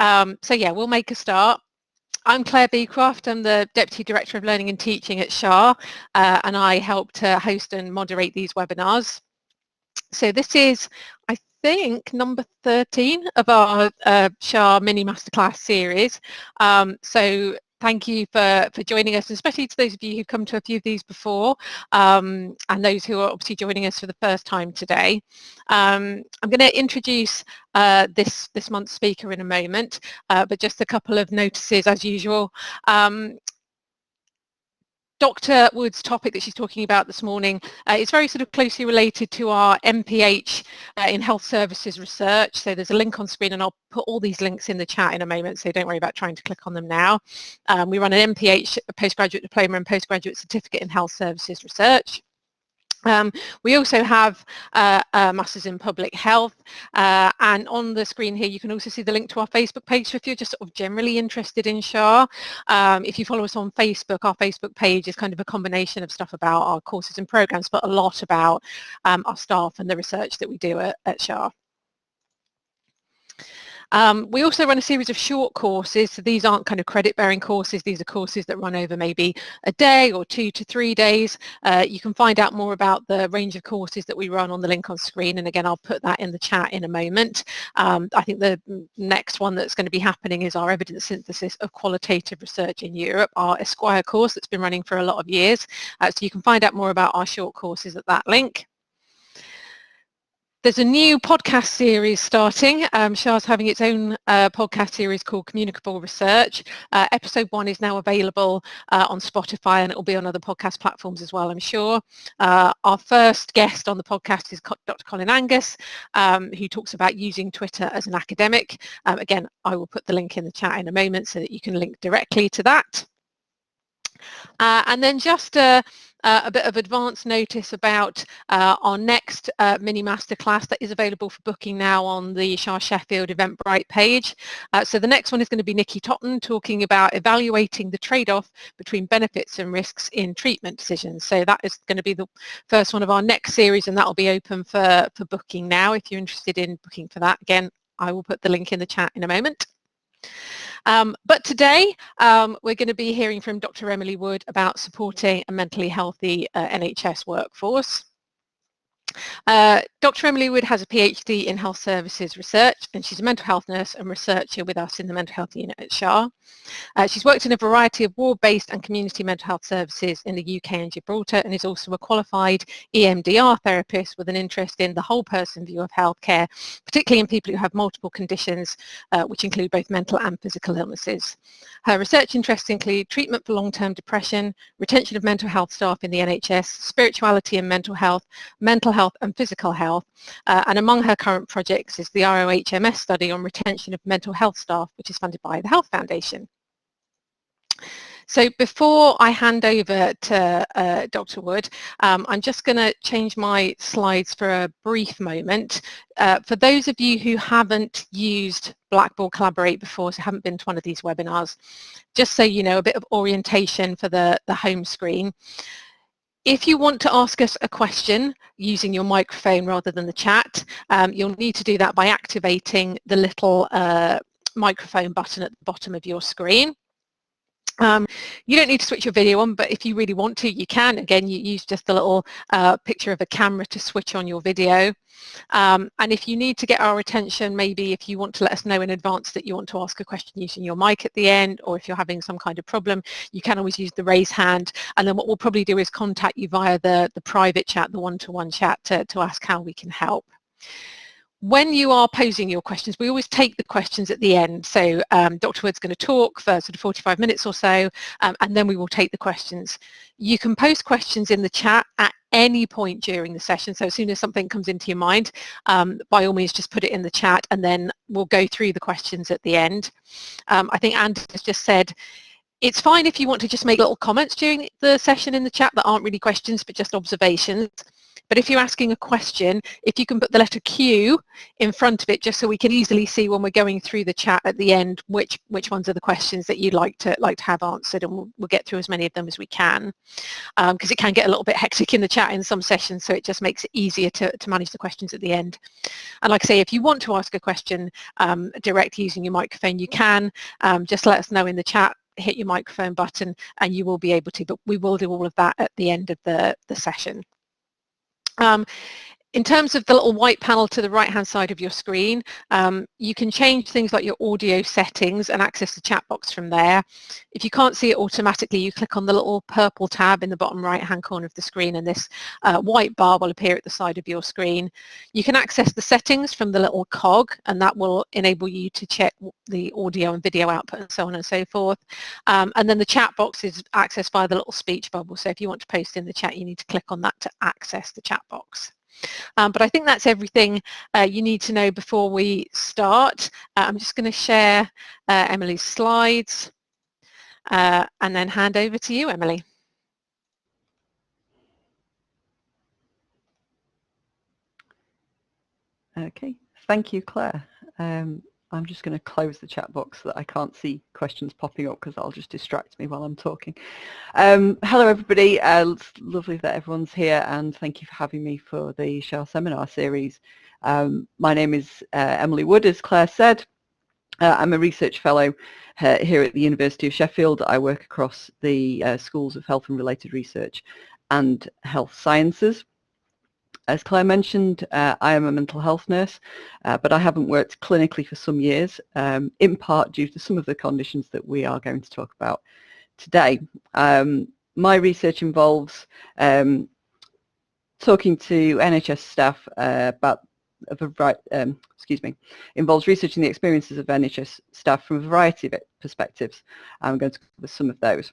So yeah, we'll make a start. I'm Claire Beecroft. I'm the Deputy Director of Learning and Teaching at SHAR, and I help to host and moderate these webinars. So this is, I think, number 13 of our SHAR mini masterclass series. So thank you for joining us, especially to those of you who've come to a few of these before, and those who are obviously joining us for the first time today. I'm going to introduce this month's speaker in a moment, but just a couple of notices as usual. Dr. Wood's topic that she's talking about this morning is very sort of closely related to our MPH in health services research. So there's a link on screen, and I'll put all these links in the chat in a moment, so don't worry about trying to click on them now. We run an MPH, a postgraduate diploma and postgraduate certificate in health services research. We also have a Masters in Public Health, and on the screen here you can also see the link to our Facebook page. So if you're just sort of generally interested in SHAR, if you follow us on Facebook, our Facebook page is kind of a combination of stuff about our courses and programs, but a lot about our staff and the research that we do at SHAR. We also run a series of short courses, so these aren't kind of credit-bearing courses. These are courses that run over maybe a day or 2 to 3 days. You can find out more about the range of courses that we run on the link on screen, and again I'll put that in the chat in a moment. I think the next one that's going to be happening is our evidence synthesis of qualitative research in Europe, our Esquire course that's been running for a lot of years. So you can find out more about our short courses at that link. There's a new podcast series starting. SHAR's having its own podcast series called Communicable Research. Episode 1 is now available on Spotify, and it will be on other podcast platforms as well, I'm sure. Our first guest on the podcast is Dr. Colin Angus, who talks about using Twitter as an academic. Again, I will put the link in the chat in a moment so that you can link directly to that. And then just a bit of advance notice about our next mini masterclass that is available for booking now on the SHAR Sheffield Eventbrite page. So the next one is going to be Nikki Totten talking about evaluating the trade-off between benefits and risks in treatment decisions. So that is going to be the first one of our next series, and that will be open for booking now if you're interested in booking for that. Again, I will put the link in the chat in a moment. But today we're going to be hearing from Dr. Emily Wood about supporting a mentally healthy NHS workforce. Dr. Emily Wood has a PhD in health services research, and she's a mental health nurse and researcher with us in the mental health unit at SHAR. She's worked in a variety of ward-based and community mental health services in the UK and Gibraltar, and is also a qualified EMDR therapist with an interest in the whole person view of healthcare, particularly in people who have multiple conditions, which include both mental and physical illnesses. Her research interests include treatment for long-term depression, retention of mental health staff in the NHS, spirituality and mental health and physical health, and among her current projects is the ROHMS study on retention of mental health staff, which is funded by the Health Foundation. So before I hand over to Dr. Wood, I'm just going to change my slides for a brief moment. For those of you who haven't used Blackboard Collaborate before, so haven't been to one of these webinars, just so you know, a bit of orientation for the home screen. If you want to ask us a question using your microphone rather than the chat, you'll need to do that by activating the little microphone button at the bottom of your screen. You don't need to switch your video on, but if you really want to, you can. Again, you use just a little picture of a camera to switch on your video. And if you need to get our attention, maybe if you want to let us know in advance that you want to ask a question using your mic at the end, or if you're having some kind of problem, you can always use the raise hand. And then what we'll probably do is contact you via the private chat, the one-to-one chat, to ask how we can help. When you are posing your questions, we always take the questions at the end. So Dr. Wood's going to talk for sort of 45 minutes or so, and then we will take the questions. You can post questions in the chat at any point during the session. So as soon as something comes into your mind, by all means, just put it in the chat, and then we'll go through the questions at the end. I think Andy has just said, it's fine if you want to just make little comments during the session in the chat that aren't really questions, but just observations. But if you're asking a question, if you can put the letter Q in front of it, just so we can easily see when we're going through the chat at the end, which ones are the questions that you'd like to have answered, and we'll get through as many of them as we can, because it can get a little bit hectic in the chat in some sessions, so it just makes it easier to manage the questions at the end. And like I say, if you want to ask a question directly using your microphone, you can. Just let us know in the chat, hit your microphone button, and you will be able to, but we will do all of that at the end of the session. In terms of the little white panel to the right hand side of your screen, you can change things like your audio settings and access the chat box from there. If you can't see it automatically, you click on the little purple tab in the bottom right hand corner of the screen, and this white bar will appear at the side of your screen. You can access the settings from the little cog, and that will enable you to check the audio and video output and so on and so forth. And then the chat box is accessed by the little speech bubble, so if you want to post in the chat, you need to click on that to access the chat box. But I think that's everything you need to know before we start. I'm just going to share Emily's slides and then hand over to you, Emily. Okay, thank you, Claire. I'm just going to close the chat box so that I can't see questions popping up, because that'll just distract me while I'm talking. Hello everybody, it's lovely that everyone's here, and thank you for having me for the Shell seminar series. My name is Emily Wood, as Claire said. I'm a research fellow here at the University of Sheffield. I work across the schools of health and related research and health sciences. As Claire mentioned, I am a mental health nurse, but I haven't worked clinically for some years, in part due to some of the conditions that we are going to talk about today. My research involves talking to NHS staff about involves researching the experiences of NHS staff from a variety of perspectives. I'm going to cover some of those.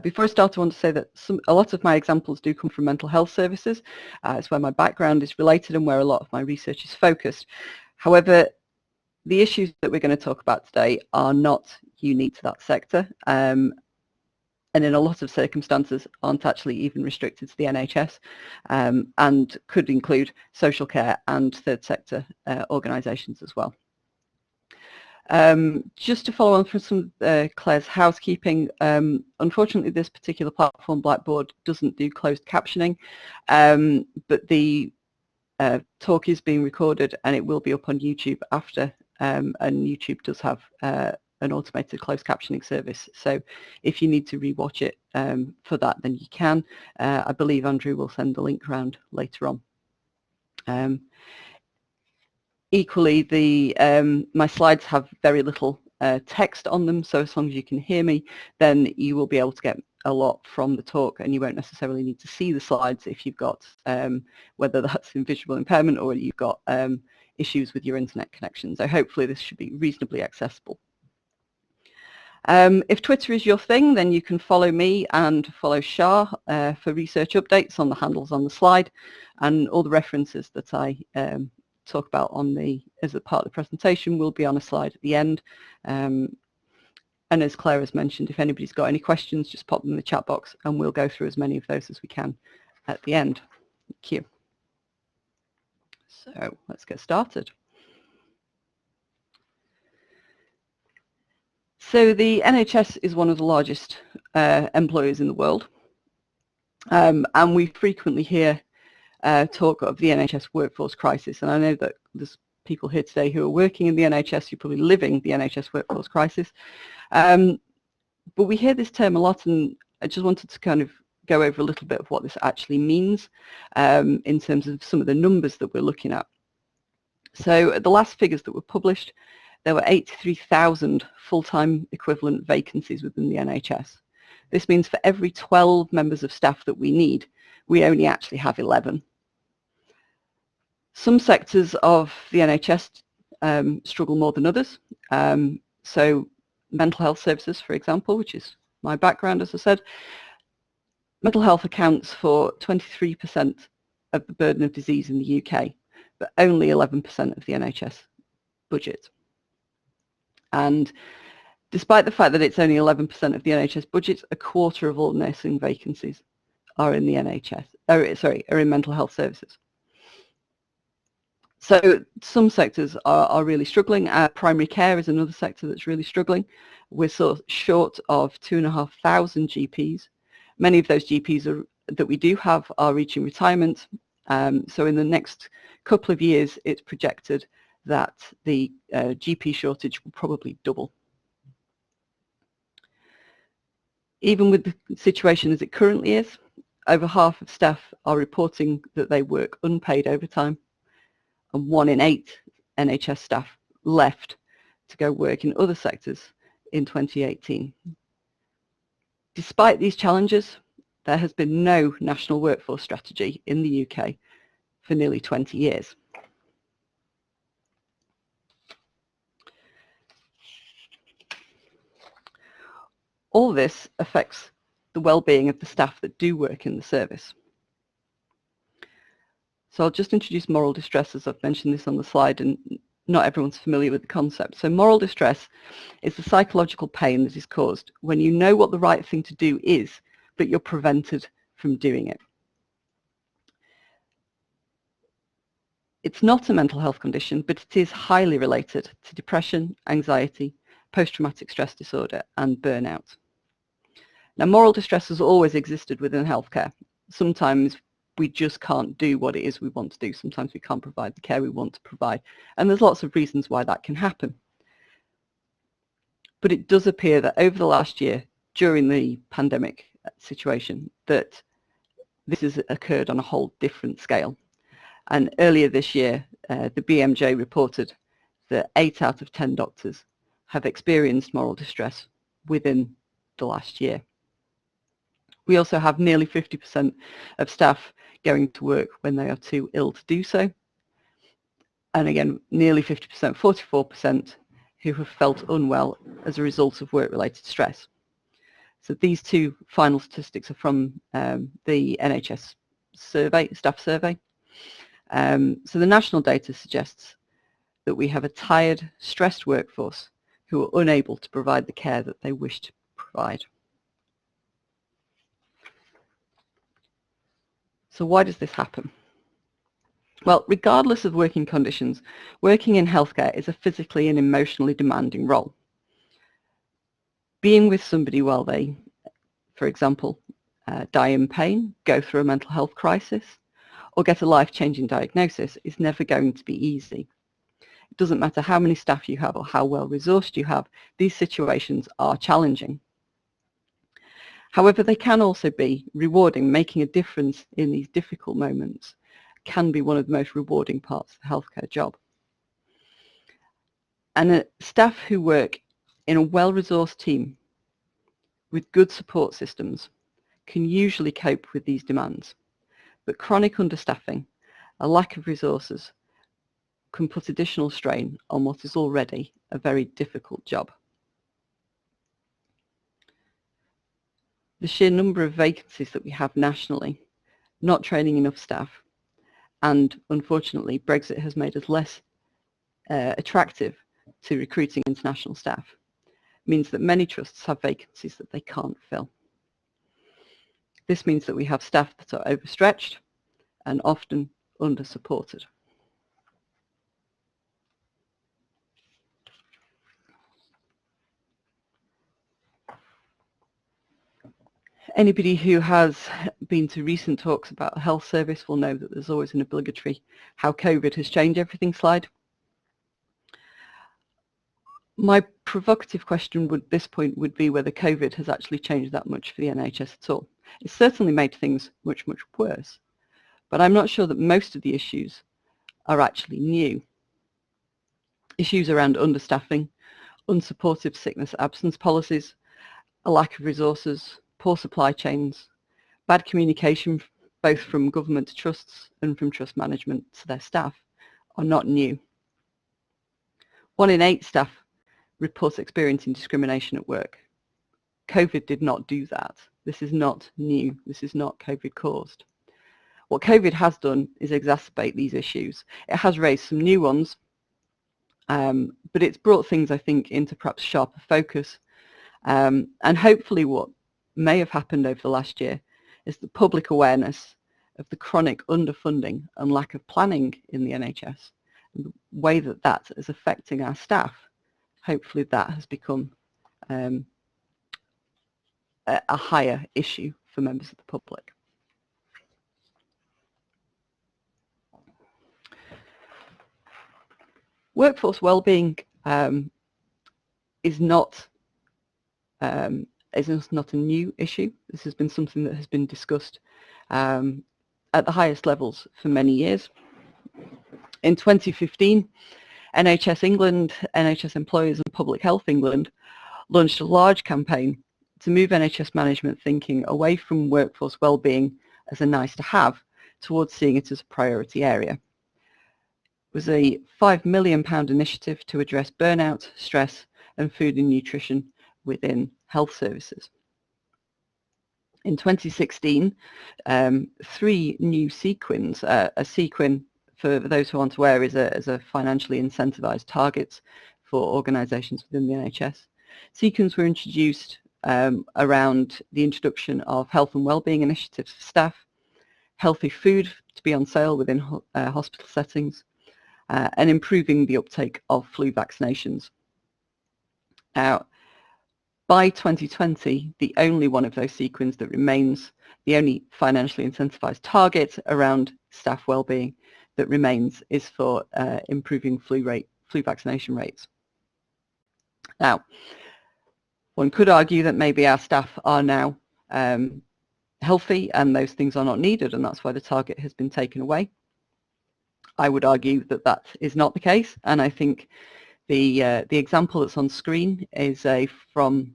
Before I start, I want to say that a lot of my examples do come from mental health services. It's where my background is related and where a lot of my research is focused. However, the issues that we're going to talk about today are not unique to that sector, and in a lot of circumstances aren't actually even restricted to the NHS, and could include social care and third sector organisations as well. Just to follow on from some Claire's housekeeping, unfortunately this particular platform, Blackboard, doesn't do closed captioning, but the talk is being recorded and it will be up on YouTube after, and YouTube does have an automated closed captioning service, so if you need to rewatch it for that, then you can. I believe Andrew will send the link around later on. Equally, my slides have very little text on them, so as long as you can hear me, then you will be able to get a lot from the talk, and you won't necessarily need to see the slides if you've got, whether that's in visual impairment or you've got issues with your internet connection. So hopefully this should be reasonably accessible. If Twitter is your thing, then you can follow me and follow Shah for research updates on the handles on the slide, and all the references that I talk about as a part of the presentation will be on a slide at the end. And as Claire has mentioned, if anybody's got any questions, just pop them in the chat box and we'll go through as many of those as we can at the end. Thank you. So let's get started. So the NHS is one of the largest employers in the world, and we frequently hear talk of the NHS workforce crisis, and I know that there's people here today who are working in the NHS, you're probably living the NHS workforce crisis, but we hear this term a lot, and I just wanted to kind of go over a little bit of what this actually means in terms of some of the numbers that we're looking at. So the last figures that were published, there were 83,000 full-time equivalent vacancies within the NHS. This means for every 12 members of staff that we need, we only actually have 11. Some sectors of the NHS struggle more than others. So mental health services, for example, which is my background, as I said, mental health accounts for 23% of the burden of disease in the UK, but only 11% of the NHS budget. And despite the fact that it's only 11% of the NHS budget, a quarter of all nursing vacancies are in the NHS. are in mental health services. So some sectors are really struggling. Primary care is another sector that's really struggling. We're sort of short of 2,500 GPs. Many of those GPs that we do have are reaching retirement. So in the next couple of years, it's projected that the GP shortage will probably double. Even with the situation as it currently is, over half of staff are reporting that they work unpaid overtime, and 1 in 8 NHS staff left to go work in other sectors in 2018. Despite these challenges, there has been no national workforce strategy in the UK for nearly 20 years. All this affects the well-being of the staff that do work in the service. So I'll just introduce moral distress, as I've mentioned this on the slide, and not everyone's familiar with the concept. So moral distress is the psychological pain that is caused when you know what the right thing to do is, but you're prevented from doing it. It's not a mental health condition, but it is highly related to depression, anxiety, post-traumatic stress disorder, and burnout. Now, moral distress has always existed within healthcare. Sometimes we just can't do what it is we want to do. Sometimes we can't provide the care we want to provide. And there's lots of reasons why that can happen. But it does appear that over the last year, during the pandemic situation, that this has occurred on a whole different scale. And earlier this year, the BMJ reported that 8 out of 10 doctors have experienced moral distress within the last year. We also have nearly 50% of staff going to work when they are too ill to do so. And again, nearly 50%, 44%, who have felt unwell as a result of work-related stress. So these two final statistics are from the NHS survey, staff survey. So the national data suggests that we have a tired, stressed workforce who are unable to provide the care that they wish to provide. So why does this happen? Well, regardless of working conditions, working in healthcare is a physically and emotionally demanding role. Being with somebody while they, for example, die in pain, go through a mental health crisis, or get a life-changing diagnosis is never going to be easy. It doesn't matter how many staff you have or how well resourced you have, these situations are challenging. However, they can also be rewarding. Making a difference in these difficult moments can be one of the most rewarding parts of the healthcare job. And staff who work in a well-resourced team with good support systems can usually cope with these demands. But chronic understaffing, a lack of resources, can put additional strain on what is already a very difficult job. The sheer number of vacancies that we have nationally, not training enough staff, and unfortunately Brexit has made us less attractive to recruiting international staff, means that many trusts have vacancies that they can't fill. This means that we have staff that are overstretched and often under-supported. Anybody who has been to recent talks about the health service will know that there's always an obligatory how COVID has changed everything slide. My provocative question at this point would be whether COVID has actually changed that much for the NHS at all. It's certainly made things much, much worse, but I'm not sure that most of the issues are actually new. Issues around understaffing, unsupportive sickness absence policies, a lack of resources, poor supply chains, bad communication both from government to trusts and from trust management to their staff are not new. 1 in 8 staff reports experiencing discrimination at work. COVID did not do that. This is not new. This is not COVID caused. What COVID has done is exacerbate these issues. It has raised some new ones, but it's brought things, I think, into perhaps sharper focus. And hopefully what may have happened over the last year is the public awareness of the chronic underfunding and lack of planning in the NHS, and the way that that is affecting our staff, hopefully that has become a higher issue for members of the public. Workforce wellbeing is not a new issue. This has been something that has been discussed at the highest levels for many years. In 2015, NHS England, NHS Employers and Public Health England launched a large campaign to move NHS management thinking away from workforce wellbeing as a nice to have towards seeing it as a priority area. It was a £5 million initiative to address burnout, stress and food and nutrition within health services. In 2016, 3 new sequins, a sequin for those who aren't aware is a financially incentivised target for organisations within the NHS. Sequins were introduced around the introduction of health and wellbeing initiatives for staff, healthy food to be on sale within hospital settings, and improving the uptake of flu vaccinations. Now, by 2020, the only one of those sequins that remains, the only financially incentivised target around staff wellbeing that remains is for improving flu vaccination rates. Now, one could argue that maybe our staff are now healthy and those things are not needed, and that's why the target has been taken away. I would argue that that is not the case, and I think the example that's on screen is from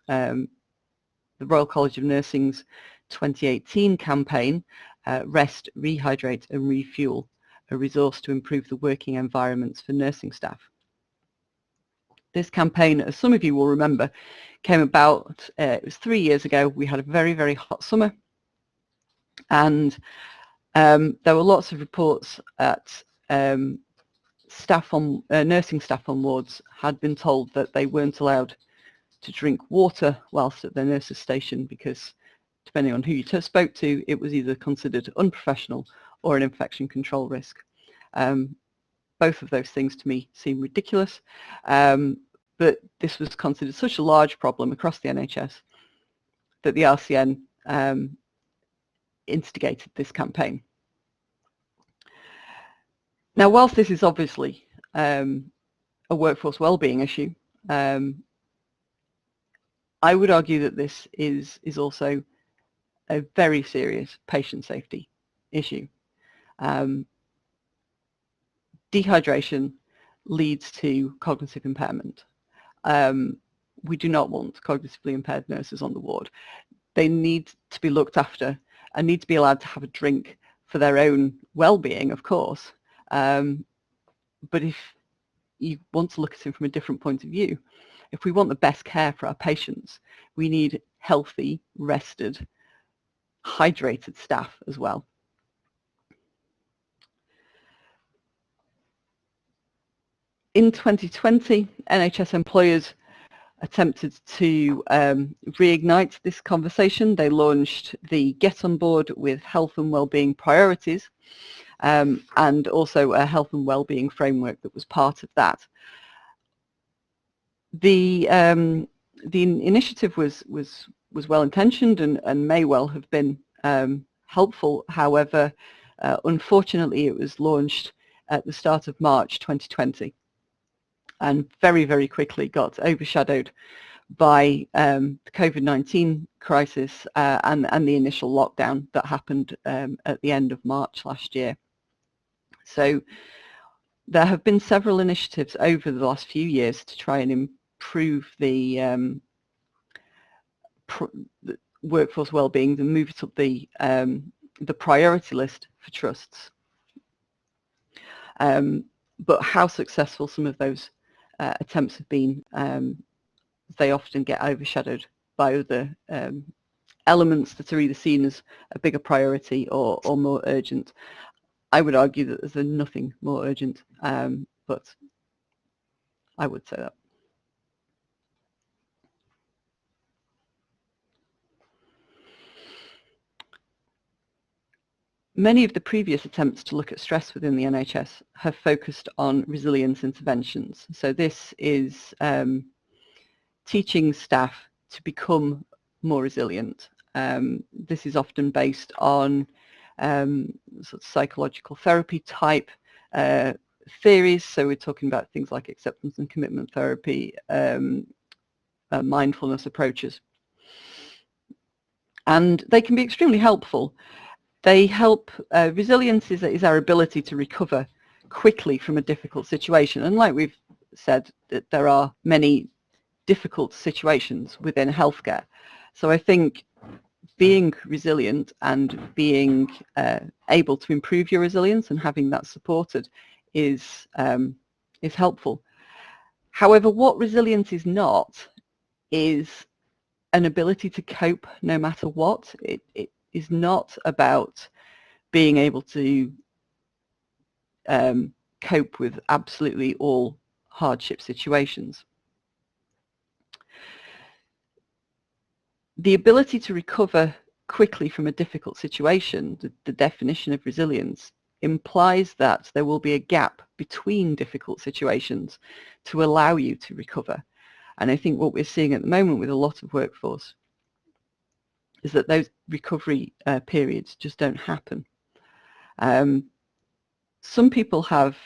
the Royal College of Nursing's 2018 campaign, Rest, Rehydrate and Refuel, a resource to improve the working environments for nursing staff. This campaign, as some of you will remember, came about, it was 3 years ago. We had a very, very hot summer, and there were lots of reports that nursing staff on wards had been told that they weren't allowed to drink water whilst at their nurse's station because, depending on who you spoke to, it was either considered unprofessional or an infection control risk. Both of those things to me seem ridiculous, but this was considered such a large problem across the NHS that the RCN instigated this campaign. Now, whilst this is obviously a workforce wellbeing issue, I would argue that this is also a very serious patient safety issue. Dehydration leads to cognitive impairment. We do not want cognitively impaired nurses on the ward. They need to be looked after and need to be allowed to have a drink for their own well-being, of course. But if you want to look at it from a different point of view, if we want the best care for our patients, we need healthy, rested, hydrated staff as well. In 2020, NHS Employers attempted to reignite this conversation. They launched the Get on Board with Health and Wellbeing Priorities, and also a health and wellbeing framework that was part of that. The initiative was well intentioned and may well have been helpful. However, unfortunately, it was launched at the start of March 2020 and very, very quickly got overshadowed by the COVID-19 crisis and the initial lockdown that happened at the end of March last year. So there have been several initiatives over the last few years to try and improve the workforce wellbeing and move it up the priority list for trusts. But how successful some of those attempts have been, they often get overshadowed by other elements that are either seen as a bigger priority or more urgent. I would argue that there's nothing more urgent, but I would say that. many of the previous attempts to look at stress within the NHS have focused on resilience interventions. So this is teaching staff to become more resilient. This is often based on sort of psychological therapy type theories. So we're talking about things like acceptance and commitment therapy, mindfulness approaches. And they can be extremely helpful. They help, resilience is our ability to recover quickly from a difficult situation. And like we've said, that there are many difficult situations within healthcare. So I think being resilient and being able to improve your resilience and having that supported is helpful. However, what resilience is not is an ability to cope no matter what. It is not about being able to cope with absolutely all hardship situations. The ability to recover quickly from a difficult situation, the definition of resilience, implies that there will be a gap between difficult situations to allow you to recover. And I think what we're seeing at the moment with a lot of workforce is that those recovery periods just don't happen. Some people have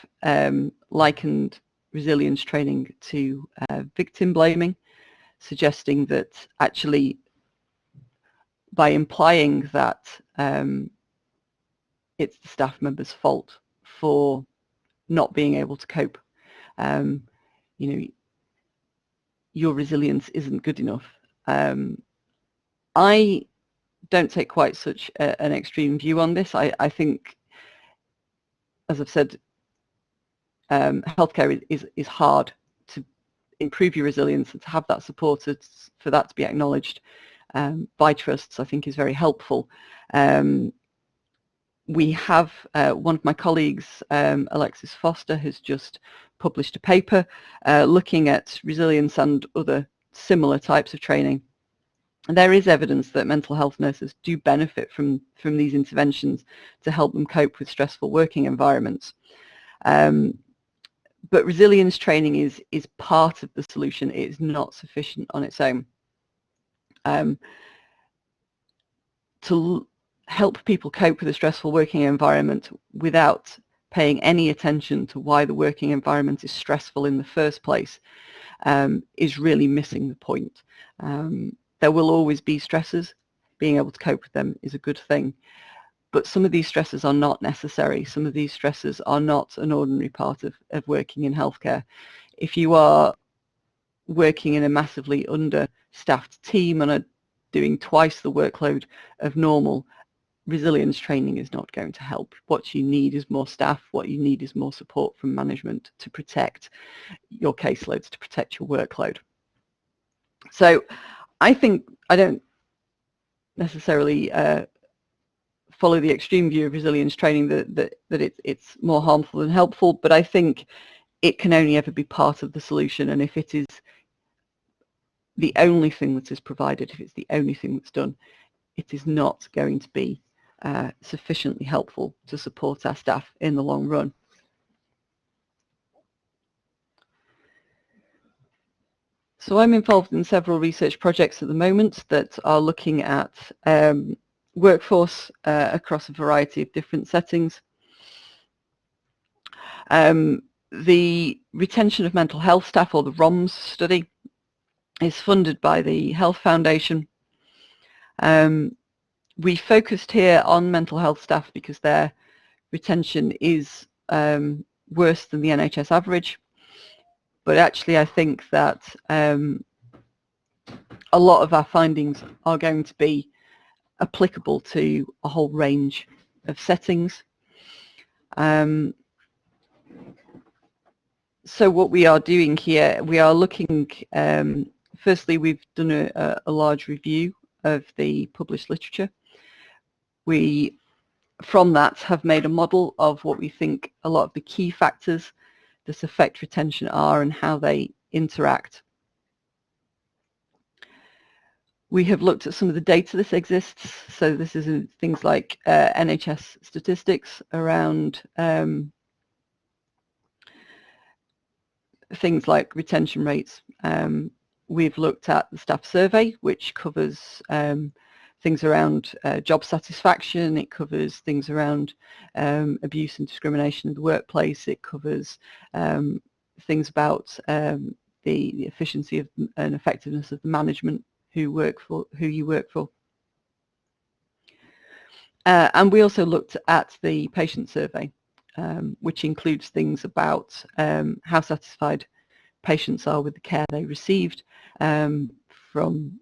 likened resilience training to victim blaming, suggesting that actually by implying that it's the staff member's fault for not being able to cope, you know, your resilience isn't good enough. I don't take quite such an extreme view on this. I think, as I've said, healthcare is hard. To improve your resilience and to have that supported, for that to be acknowledged by trusts, I think is very helpful. We have one of my colleagues, Alexis Foster, has just published a paper looking at resilience and other similar types of training. And there is evidence that mental health nurses do benefit from these interventions to help them cope with stressful working environments. But resilience training is part of the solution. It is not sufficient on its own. To help people cope with a stressful working environment without paying any attention to why the working environment is stressful in the first place is really missing the point. There will always be stresses. Being able to cope with them is a good thing. But some of these stresses are not necessary. Some of these stresses are not an ordinary part of working in healthcare. If you are working in a massively understaffed team and are doing twice the workload of normal, resilience training is not going to help. What you need is more staff. What you need is more support from management to protect your caseloads, to protect your workload. So I think I don't necessarily follow the extreme view of resilience training that it's more harmful than helpful, but I think it can only ever be part of the solution. And if it is the only thing that is provided, if it's the only thing that's done, it is not going to be sufficiently helpful to support our staff in the long run. So I'm involved in several research projects at the moment that are looking at workforce across a variety of different settings. The retention of mental health staff, or the ROMS study, is funded by the Health Foundation. We focused here on mental health staff because their retention is worse than the NHS average. But actually I think that a lot of our findings are going to be applicable to a whole range of settings. So what we are doing here, we are looking, firstly we've done a large review of the published literature. We, from that, have made a model of what we think a lot of the key factors that affect retention are and how they interact. We have looked at some of the data that exists. So this is in things like NHS Statistics around things like retention rates. We've looked at the staff survey, which covers things around job satisfaction. It covers things around abuse and discrimination in the workplace. It covers things about the efficiency of and effectiveness of the management who you work for. And we also looked at the patient survey, which includes things about how satisfied patients are with the care they received from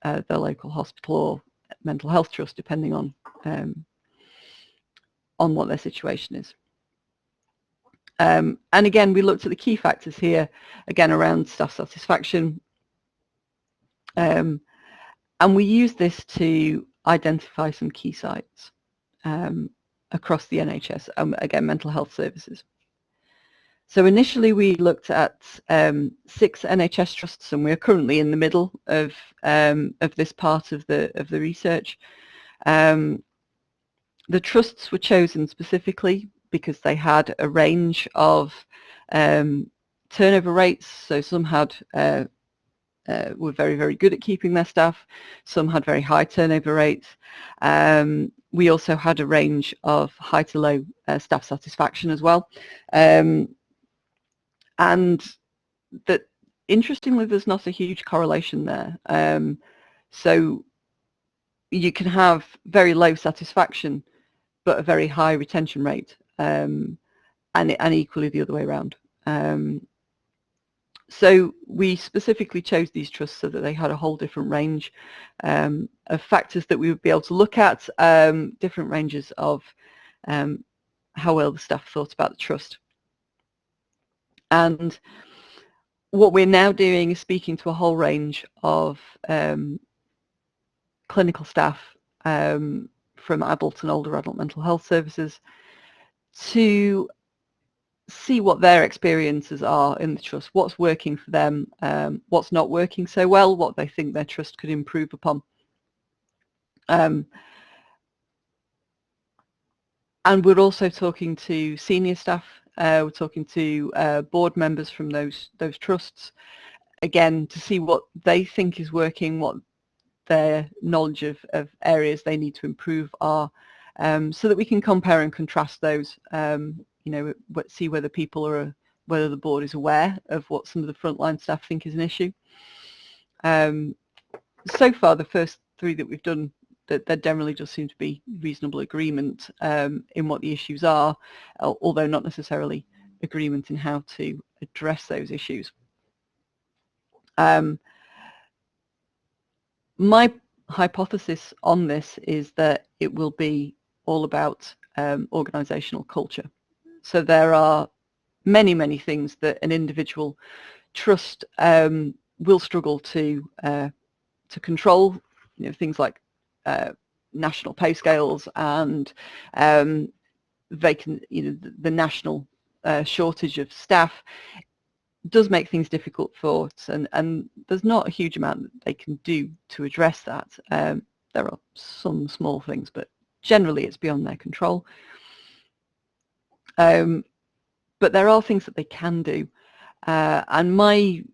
their local hospital or mental health trust, depending on what their situation is. And again, we looked at the key factors here, again around staff satisfaction, and we used this to identify some key sites across the NHS, again mental health services. So initially we looked at 6 NHS trusts, and we're currently in the middle of this part of the research. The trusts were chosen specifically because they had a range of turnover rates. So some had were very, very good at keeping their staff. Some had very high turnover rates. We also had a range of high to low staff satisfaction as well. And that, interestingly, there's not a huge correlation there. So you can have very low satisfaction but a very high retention rate, and equally the other way around. So we specifically chose these trusts so that they had a whole different range of factors that we would be able to look at, different ranges of how well the staff thought about the trust. And what we're now doing is speaking to a whole range of clinical staff from adult and older adult mental health services to see what their experiences are in the trust, what's working for them, what's not working so well, what they think their trust could improve upon. And we're also talking to senior staff, we're talking to board members from those trusts, again, to see what they think is working, what their knowledge of areas they need to improve are, so that we can compare and contrast those, you know, see whether whether the board is aware of what some of the frontline staff think is an issue. So far, the first 3 that we've done, that there generally does seem to be reasonable agreement in what the issues are, although not necessarily agreement in how to address those issues. My hypothesis on this is that it will be all about organisational culture. So there are many, many things that an individual trust will struggle to control. You know, things like national pay scales and the national shortage of staff does make things difficult for us, and there's not a huge amount that they can do to address that. There are some small things, but generally it's beyond their control. But there are things that they can do, and my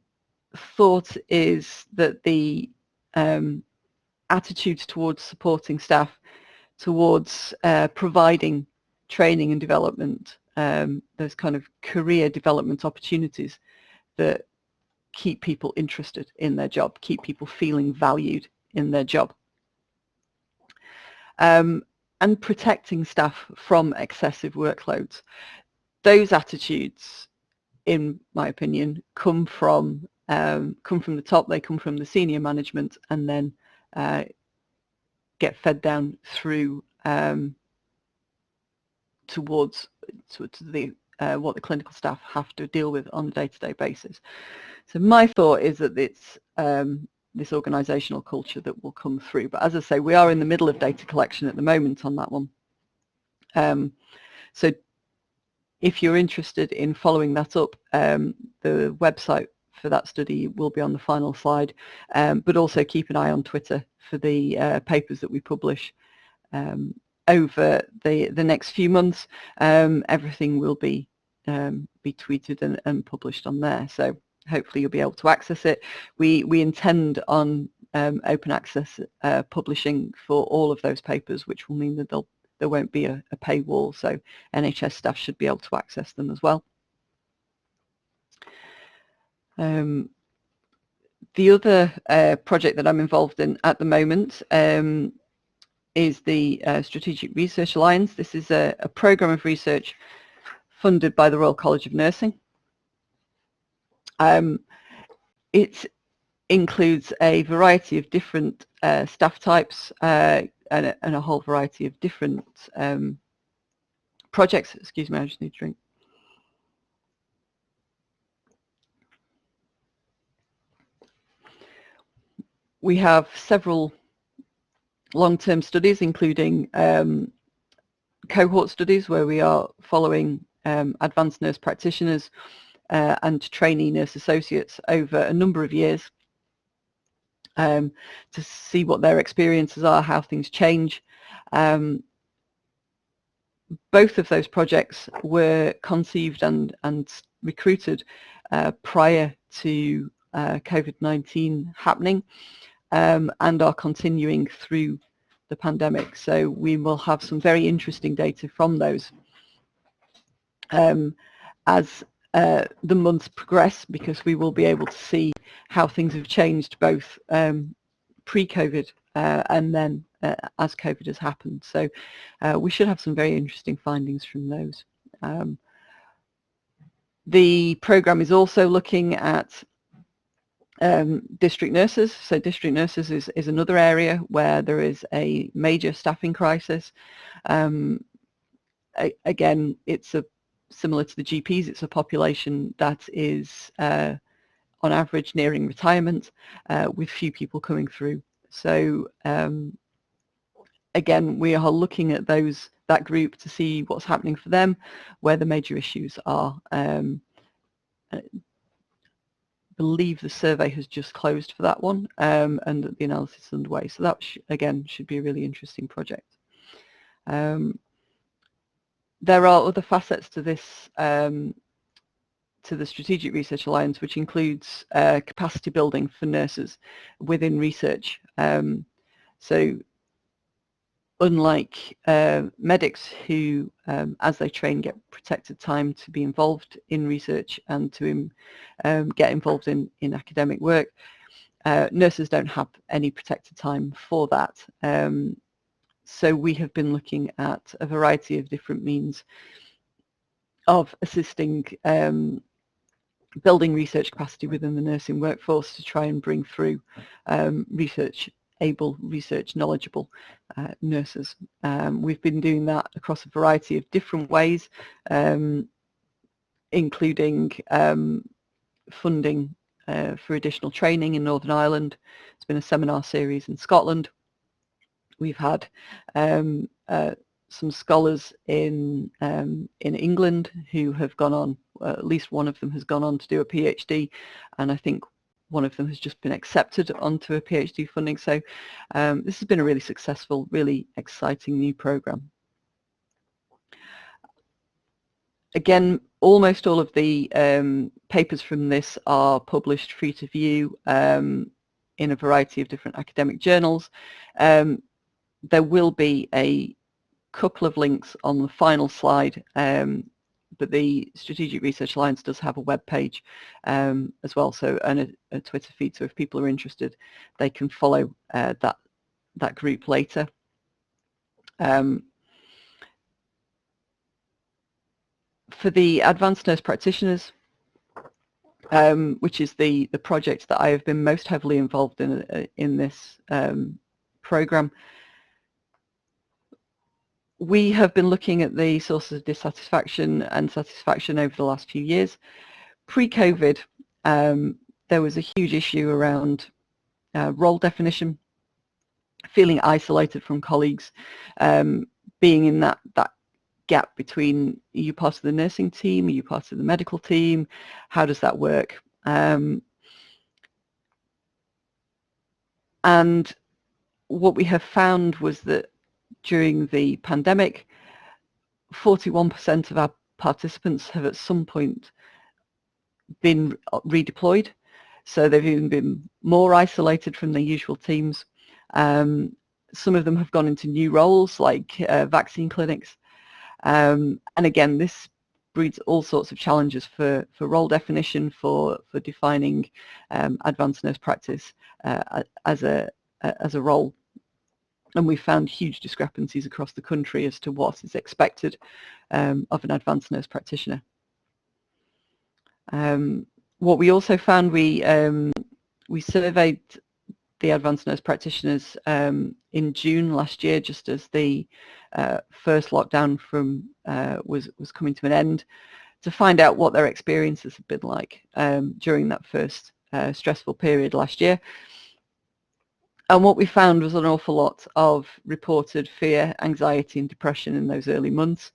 thought is that the attitudes towards supporting staff, towards providing training and development, those kind of career development opportunities that keep people interested in their job, keep people feeling valued in their job. And protecting staff from excessive workloads. Those attitudes, in my opinion, come from the top. They come from the senior management, and then get fed down through towards the what the clinical staff have to deal with on a day-to-day basis. So my thought is that it's this organisational culture that will come through. But as I say, we are in the middle of data collection at the moment on that one. So if you're interested in following that up, the website for that study will be on the final slide, but also keep an eye on Twitter for the papers that we publish over the next few months. Everything will be tweeted and published on there, so hopefully you'll be able to access it. We intend on open access publishing for all of those papers, which will mean that there won't be a paywall, so NHS staff should be able to access them as well. The other project that I'm involved in at the moment is the Strategic Research Alliance. This is a programme of research funded by the Royal College of Nursing. It includes a variety of different staff types and a whole variety of different projects. Excuse me, I just need a drink. We have several long-term studies, including cohort studies, where we are following advanced nurse practitioners and trainee nurse associates over a number of years to see what their experiences are, how things change. Both of those projects were conceived and recruited prior to COVID-19 happening, and are continuing through the pandemic. So we will have some very interesting data from those as the months progress, because we will be able to see how things have changed both pre-COVID and then as COVID has happened. So we should have some very interesting findings from those. The programme is also looking at district nurses. So district nurses is another area where there is a major staffing crisis. Again, it's similar to the GPs, it's a population that is on average nearing retirement, with few people coming through. So again, we are looking at that group to see what's happening for them, where the major issues are. Believe the survey has just closed for that one, and the analysis is underway. So that again should be a really interesting project. There are other facets to this, to the Strategic Research Alliance, which includes capacity building for nurses within research. So unlike medics who, as they train, get protected time to be involved in research and to get involved in academic work, nurses don't have any protected time for that. So we have been looking at a variety of different means of assisting building research capacity within the nursing workforce to try and bring through research-able, research-knowledgeable nurses. We've been doing that across a variety of different ways, including funding for additional training in Northern Ireland. It's been a seminar series in Scotland. We've had some scholars in England who have gone on, at least one of them has gone on to do a PhD, and I think one of them has just been accepted onto a PhD funding. So this has been a really successful, really exciting new programme. Again, almost all of the papers from this are published free to view in a variety of different academic journals. There will be a couple of links on the final slide, but the Strategic Research Alliance does have a web page as well, so, and a Twitter feed, so if people are interested they can follow that group later. For the advanced nurse practitioners, which is the project that I have been most heavily involved in this programme, we have been looking at the sources of dissatisfaction and satisfaction over the last few years. Pre-COVID, there was a huge issue around role definition, feeling isolated from colleagues, being in that gap between, are you part of the nursing team, are you part of the medical team, how does that work? And what we have found was that during the pandemic, 41% of our participants have at some point been redeployed. So they've even been more isolated from their usual teams. Some of them have gone into new roles like vaccine clinics. And again, this breeds all sorts of challenges for role definition, for defining advanced nurse practice as a role. And we found huge discrepancies across the country as to what is expected of an advanced nurse practitioner. What we also found, we surveyed the advanced nurse practitioners in June last year, just as the first lockdown was coming to an end, to find out what their experiences have been like during that first stressful period last year. And what we found was an awful lot of reported fear, anxiety and depression in those early months.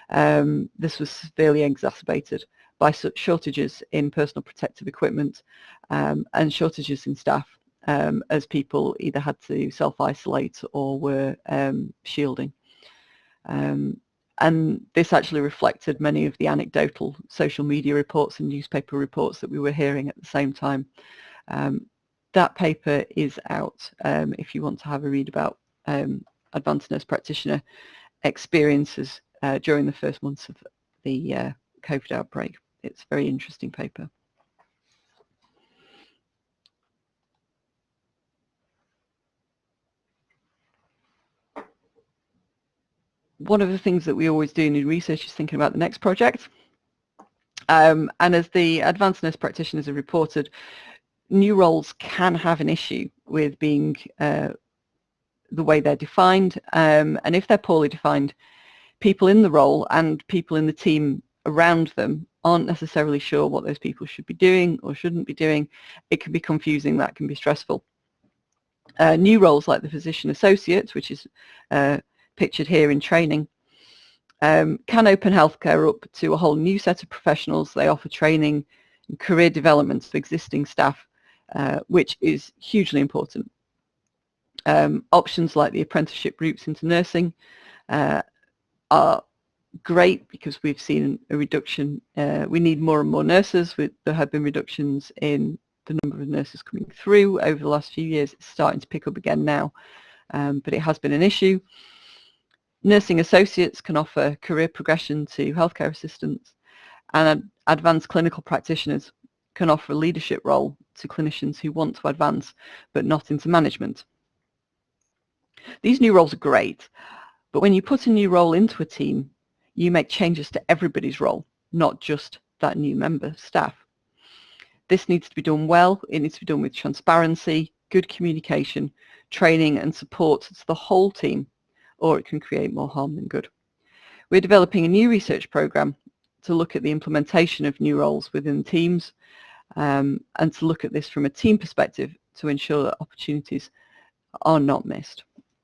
This was severely exacerbated by shortages in personal protective equipment and shortages in staff, as people either had to self-isolate or were shielding. And this actually reflected many of the anecdotal social media reports and newspaper reports that we were hearing at the same time. That paper is out if you want to have a read about advanced nurse practitioner experiences during the first months of the COVID outbreak. It's a very interesting paper. One of the things that we always do in research is thinking about the next project. And as the advanced nurse practitioners have reported, new roles can have an issue with being the way they're defined. And if they're poorly defined, people in the role and people in the team around them aren't necessarily sure what those people should be doing or shouldn't be doing. It can be confusing, that can be stressful. New roles like the physician associate, which is pictured here in training, can open healthcare up to a whole new set of professionals. They offer training and career development to existing staff, which is hugely important. Options like the apprenticeship routes into nursing are great because we've seen a reduction. We need more and more nurses. There have been reductions in the number of nurses coming through over the last few years. It's starting to pick up again now, but it has been an issue. Nursing associates can offer career progression to healthcare assistants, and advanced clinical practitioners can offer a leadership role to clinicians who want to advance but not into management. These new roles are great, but when you put a new role into a team, you make changes to everybody's role, not just that new member of staff. This needs to be done well. It needs to be done with transparency, good communication, training and support to the whole team, or it can create more harm than good. We're developing a new research program to look at the implementation of new roles within teams and to look at this from a team perspective to ensure that opportunities are not missed.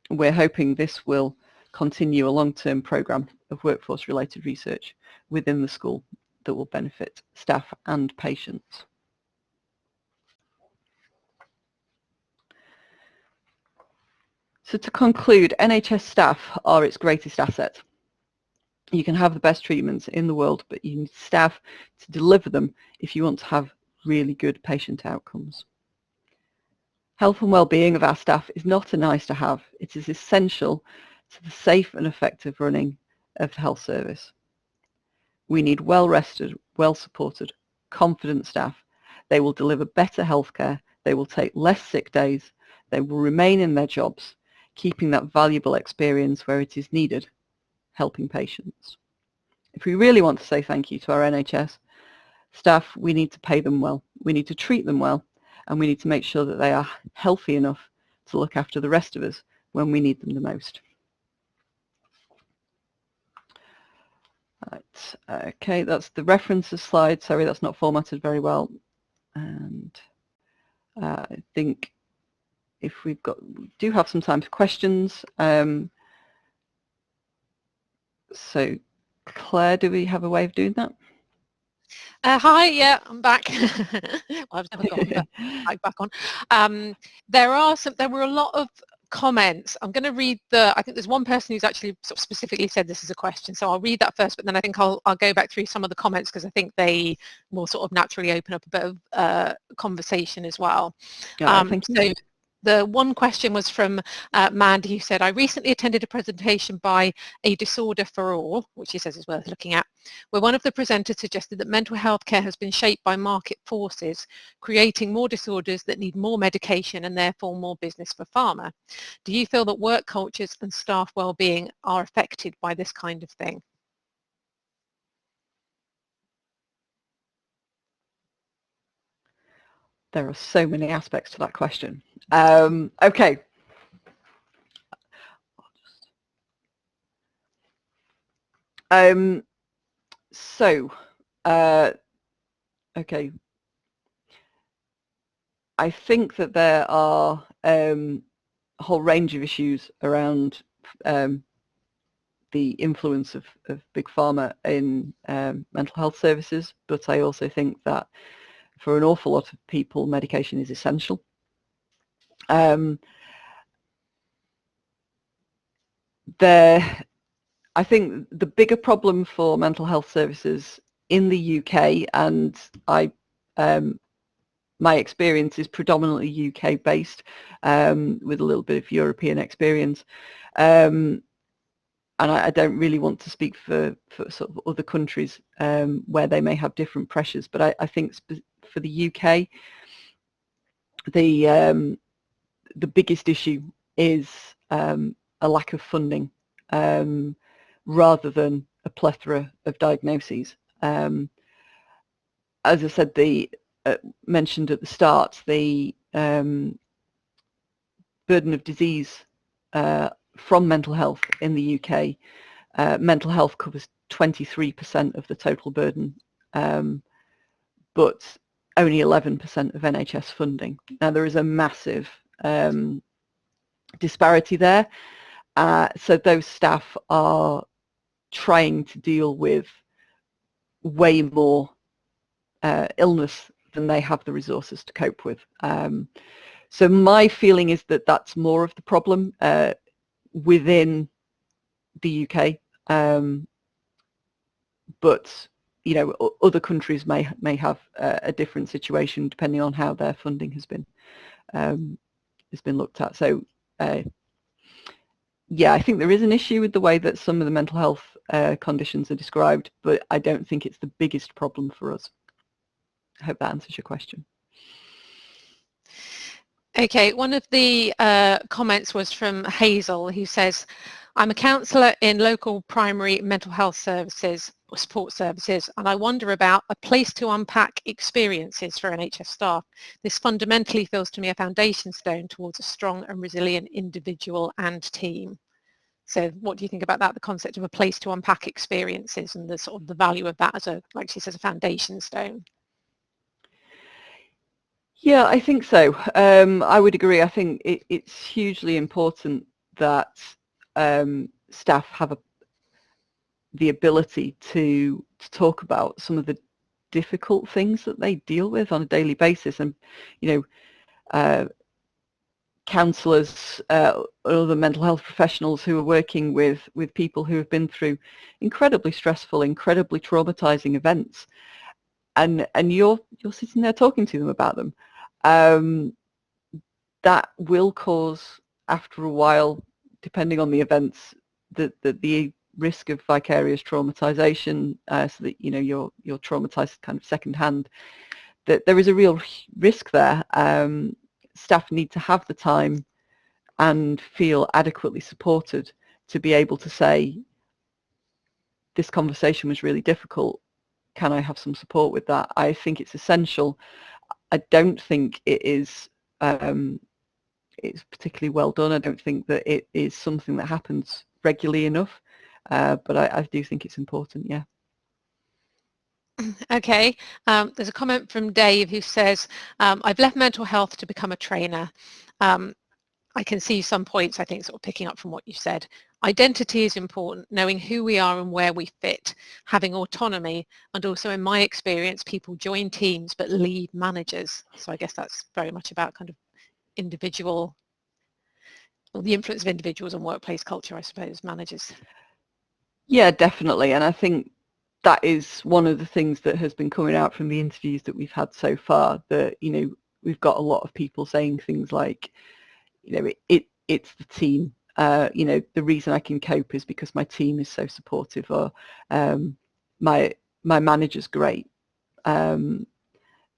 We're hoping this will continue a long-term program of workforce-related research within the school that will benefit staff and patients. So to conclude, NHS staff are its greatest asset. You can have the best treatments in the world, but you need staff to deliver them if you want to have really good patient outcomes. Health and well-being of our staff is not a nice to have. It is essential to the safe and effective running of the health service. We need well-rested, well-supported, confident staff. They will deliver better healthcare. They will take less sick days. They will remain in their jobs, keeping that valuable experience where it is needed, helping patients. If we really want to say thank you to our NHS staff, we need to pay them well. We need to treat them well, and we need to make sure that they are healthy enough to look after the rest of us when we need them the most. Right. Okay, that's the references slide. Sorry, that's not formatted very well. And I think if we do have some time for questions. So Claire, do we have a way of doing that? Hi, yeah, I'm back. Well, I've never got the mic back on. There were a lot of comments. I'm going to read I think there's one person who's actually sort of specifically said this is a question, so I'll read that first, but then I think I'll go back through some of the comments because I think they will sort of naturally open up a bit of conversation as well. Thank you. So the one question was from Mandy, who said, I recently attended a presentation by A Disorder for All, which he says is worth looking at, where one of the presenters suggested that mental health care has been shaped by market forces, creating more disorders that need more medication and therefore more business for pharma. Do you feel that work cultures and staff well-being are affected by this kind of thing? There are so many aspects to that question. Okay. Okay. I think that there are a whole range of issues around the influence of big pharma in mental health services, but I also think that for an awful lot of people, medication is essential. I think the bigger problem for mental health services in the UK, and my experience is predominantly UK based, with a little bit of European experience, and I don't really want to speak for sort of other countries where they may have different pressures, but I think for the UK, the biggest issue is a lack of funding, rather than a plethora of diagnoses. As I said, mentioned at the start, the burden of disease from mental health in the UK. Mental health covers 23% of the total burden, but only 11% of NHS funding. Now there is a massive disparity there. So those staff are trying to deal with way more illness than they have the resources to cope with. So my feeling is that that's more of the problem within the UK, but you know, other countries may have a different situation depending on how their funding has been looked at. So yeah, I think there is an issue with the way that some of the mental health conditions are described, but I don't think it's the biggest problem for us. I hope that answers your question. Okay, one of the comments was from Hazel, who says, I'm a counsellor in local primary mental health services or support services, and I wonder about a place to unpack experiences for NHS staff. This fundamentally feels to me a foundation stone towards a strong and resilient individual and team. So what do you think about that, the concept of a place to unpack experiences and the sort of the value of that as a, like she says, a foundation stone? Yeah, I think so. I would agree. I think it's hugely important that staff have the ability to talk about some of the difficult things that they deal with on a daily basis, and you know, counsellors or other mental health professionals who are working with people who have been through incredibly stressful, incredibly traumatizing events, and you're sitting there talking to them about them. That will cause, after a while, depending on the events, the risk of vicarious traumatization, so that you know you're traumatized kind of secondhand. That there is a real risk there. Staff need to have the time and feel adequately supported to be able to say, this conversation was really difficult, can I have some support with that? I think it's essential. I don't think it is it's particularly well done. I don't think that it is something that happens regularly enough, but I do think it's important, yeah. Okay, there's a comment from Dave who says, I've left mental health to become a trainer. I can see some points, I think, sort of picking up from what you said. Identity is important, knowing who we are and where we fit, having autonomy, and also in my experience, people join teams but leave managers. So I guess that's very much about kind of individual, or the influence of individuals on workplace culture, I suppose, managers. Yeah, definitely. And I think that is one of the things that has been coming out from the interviews that we've had so far, that, you know, we've got a lot of people saying things like, you know, it's the team. You know, the reason I can cope is because my team is so supportive, or my manager's great. That,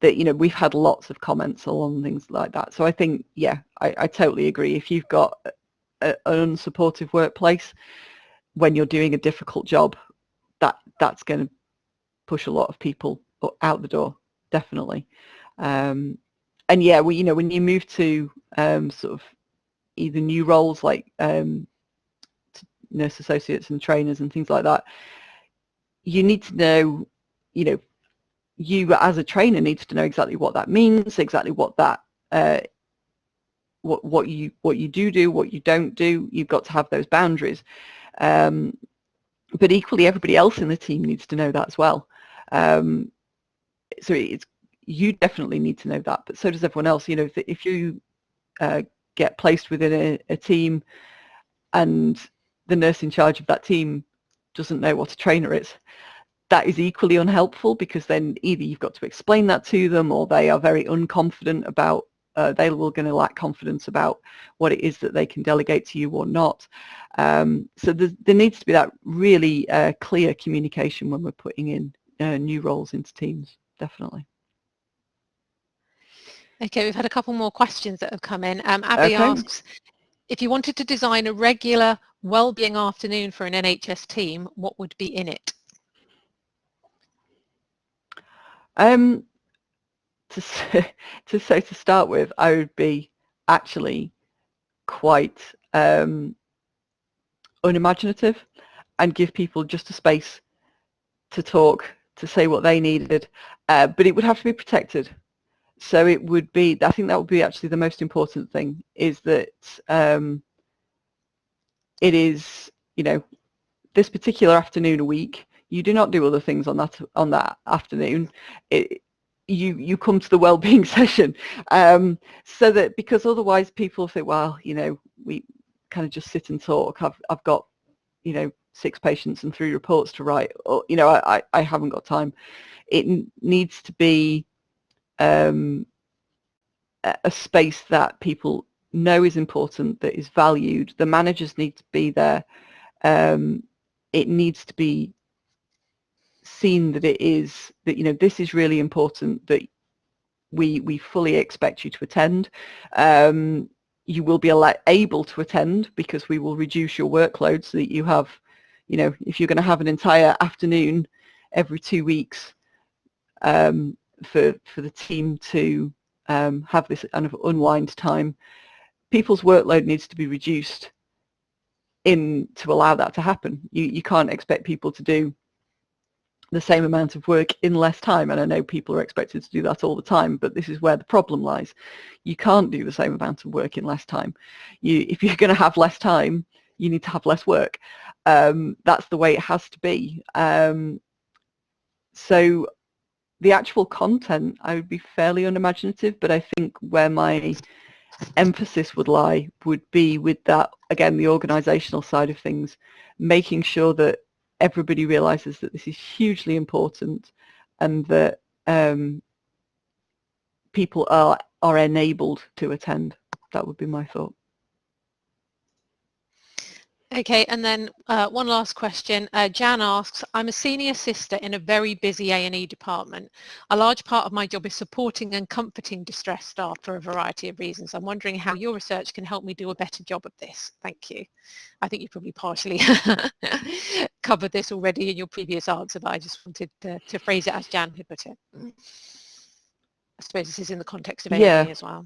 you know, we've had lots of comments along things like that. So I think, yeah, I totally agree. If you've got an unsupportive workplace when you're doing a difficult job, that's going to push a lot of people out the door, definitely. And yeah, you know, when you move to sort of either new roles like nurse associates and trainers and things like that, you need to know, you know, you as a trainer needs to know exactly what that means, exactly what that what you do, what you don't do. You've got to have those boundaries. But equally, everybody else in the team needs to know that as well. So you definitely need to know that, but so does everyone else. You know, if you get placed within a team and the nurse in charge of that team doesn't know what a trainer is, that is equally unhelpful, because then either you've got to explain that to them, or they are very unconfident about, they will going to lack confidence about what it is that they can delegate to you or not. So there needs to be that really clear communication when we're putting in new roles into teams, definitely. Okay, we've had a couple more questions that have come in. Abby asks, if you wanted to design a regular wellbeing afternoon for an NHS team, what would be in it? To start with, I would be actually quite unimaginative and give people just a space to talk, to say what they needed, but it would have to be protected. So it would be, I think that would be actually the most important thing, is that it is, you know, this particular afternoon a week, you do not do other things on that afternoon. You come to the wellbeing session, so that, because otherwise people think, well, you know, we kind of just sit and talk. I've got, you know, 6 patients and 3 reports to write, or, you know, I haven't got time. It needs to be a space that people know is important, that is valued. The managers need to be there. It needs to be seen that it is, that, you know, this is really important, that we fully expect you to attend. You will be able to attend, because we will reduce your workload so that you have, you know, if you're going to have an entire afternoon every 2 weeks for the team to have this kind of unwind time, people's workload needs to be reduced to allow that to happen. You can't expect people to do the same amount of work in less time, and I know people are expected to do that all the time, but this is where the problem lies. You can't do the same amount of work in less time. If you're going to have less time, you need to have less work. That's the way it has to be. So the actual content, I would be fairly unimaginative, but I think where my emphasis would lie would be with that, again, the organisational side of things, making sure that everybody realises that this is hugely important, and that people are enabled to attend. That would be my thought. Okay, and then one last question. Jan asks, I'm a senior sister in a very busy A&E department. A large part of my job is supporting and comforting distressed staff for a variety of reasons. I'm wondering how your research can help me do a better job of this. Thank you. I think you probably partially covered this already in your previous answer, but I just wanted to phrase it as Jan had put it. I suppose this is in the context of A&E as well.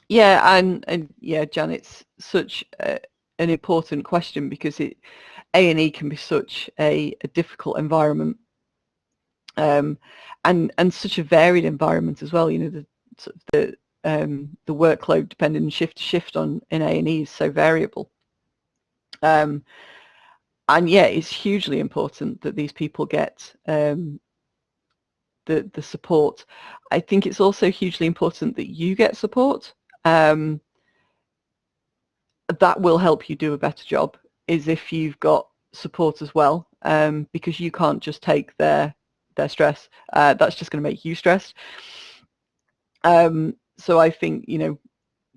Yeah, and yeah, Jan, it's such an important question, because A&E can be such a difficult environment, and such a varied environment as well. You know, the workload depending shift to shift in A&E is so variable. And yeah, it's hugely important that these people get the support. I think it's also hugely important that you get support. That will help you do a better job, is if you've got support as well, because you can't just take their stress. That's just going to make you stressed. So I think, you know,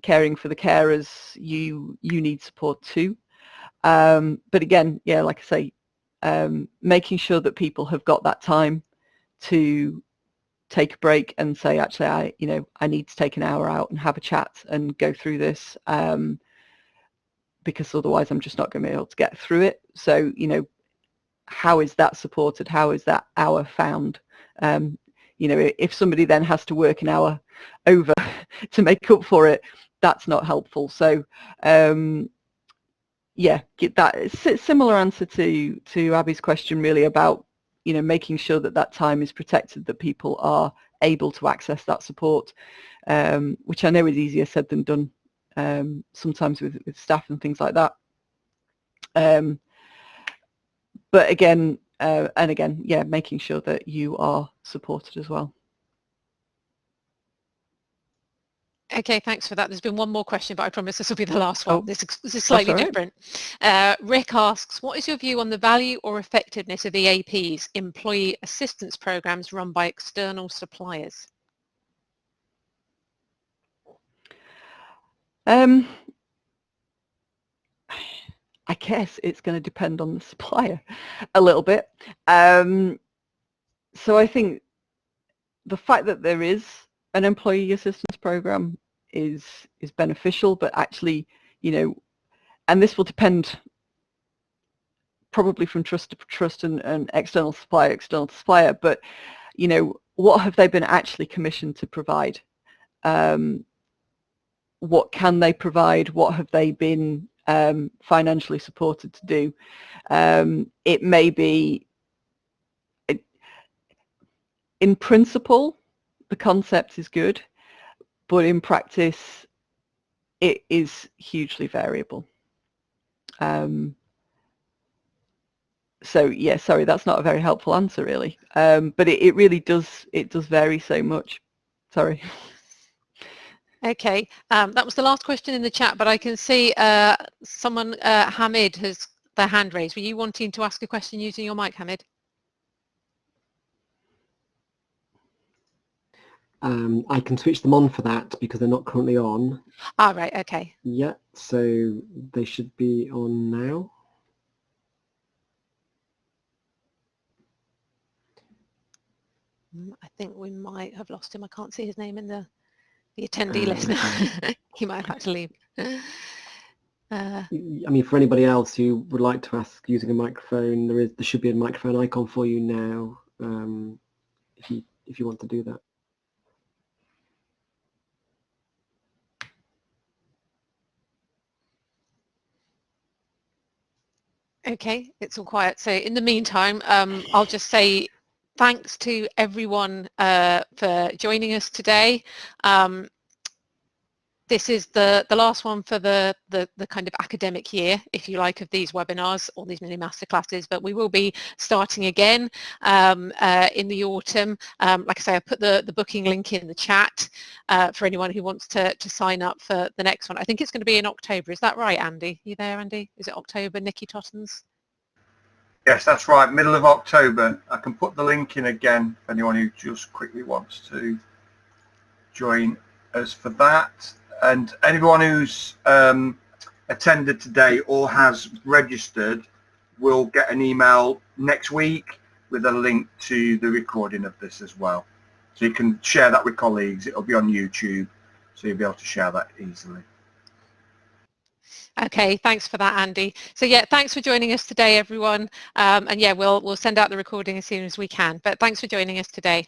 caring for the carers, you need support too. But again, yeah, like I say, making sure that people have got that time to take a break and say, actually, I need to take an hour out and have a chat and go through this, because otherwise I'm just not going to be able to get through it. So, you know, how is that supported? How is that hour found? You know, if somebody then has to work an hour over to make up for it, that's not helpful. So, yeah, get that similar answer to Abby's question, really, about, you know, making sure that that time is protected, that people are able to access that support, which I know is easier said than done sometimes with staff and things like that. But again, and again, yeah, making sure that you are supported as well. Okay, thanks for that. There's been one more question, but I promise this will be the last one. Oh, this is slightly right. different. Rick asks, what is your view on the value or effectiveness of EAPs, employee assistance programs run by external suppliers? I guess it's going to depend on the supplier a little bit. So I think the fact that there is an employee assistance program is beneficial, but actually, you know, and this will depend probably from trust to trust and external supplier, but, you know, what have they been actually commissioned to provide? What can they provide? What have they been financially supported to do? It may be, in principle, the concept is good, but in practice, it is hugely variable. So yeah, sorry, that's not a very helpful answer, really. But it really does, vary so much. Sorry. Okay, that was the last question in the chat, but I can see someone, Hamid, has their hand raised. Were you wanting to ask a question using your mic, Hamid? I can switch them on for that because they're not currently on. Ah, right, okay. Yeah, so they should be on now. I think we might have lost him. I can't see his name in the attendee list now. He might have had to leave. I mean, for anybody else who would like to ask using a microphone, there should be a microphone icon for you now, if you want to do that. Okay, it's all quiet. So in the meantime, I'll just say thanks to everyone for joining us today. This is the last one for the kind of academic year, if you like, of these webinars or these mini masterclasses, but we will be starting again in the autumn. Like I say, I put the booking link in the chat for anyone who wants to sign up for the next one. I think it's going to be in October. Is that right, Andy? You there, Andy? Is it October, Nikki Tottens? Yes, that's right, middle of October. I can put the link in again for anyone who just quickly wants to join us for that. And anyone who's attended today or has registered will get an email next week with a link to the recording of this as well. So you can share that with colleagues. It'll be on YouTube, so you'll be able to share that easily. Okay, thanks for that, Andy. So yeah, thanks for joining us today, everyone. And yeah, we'll send out the recording as soon as we can. But thanks for joining us today.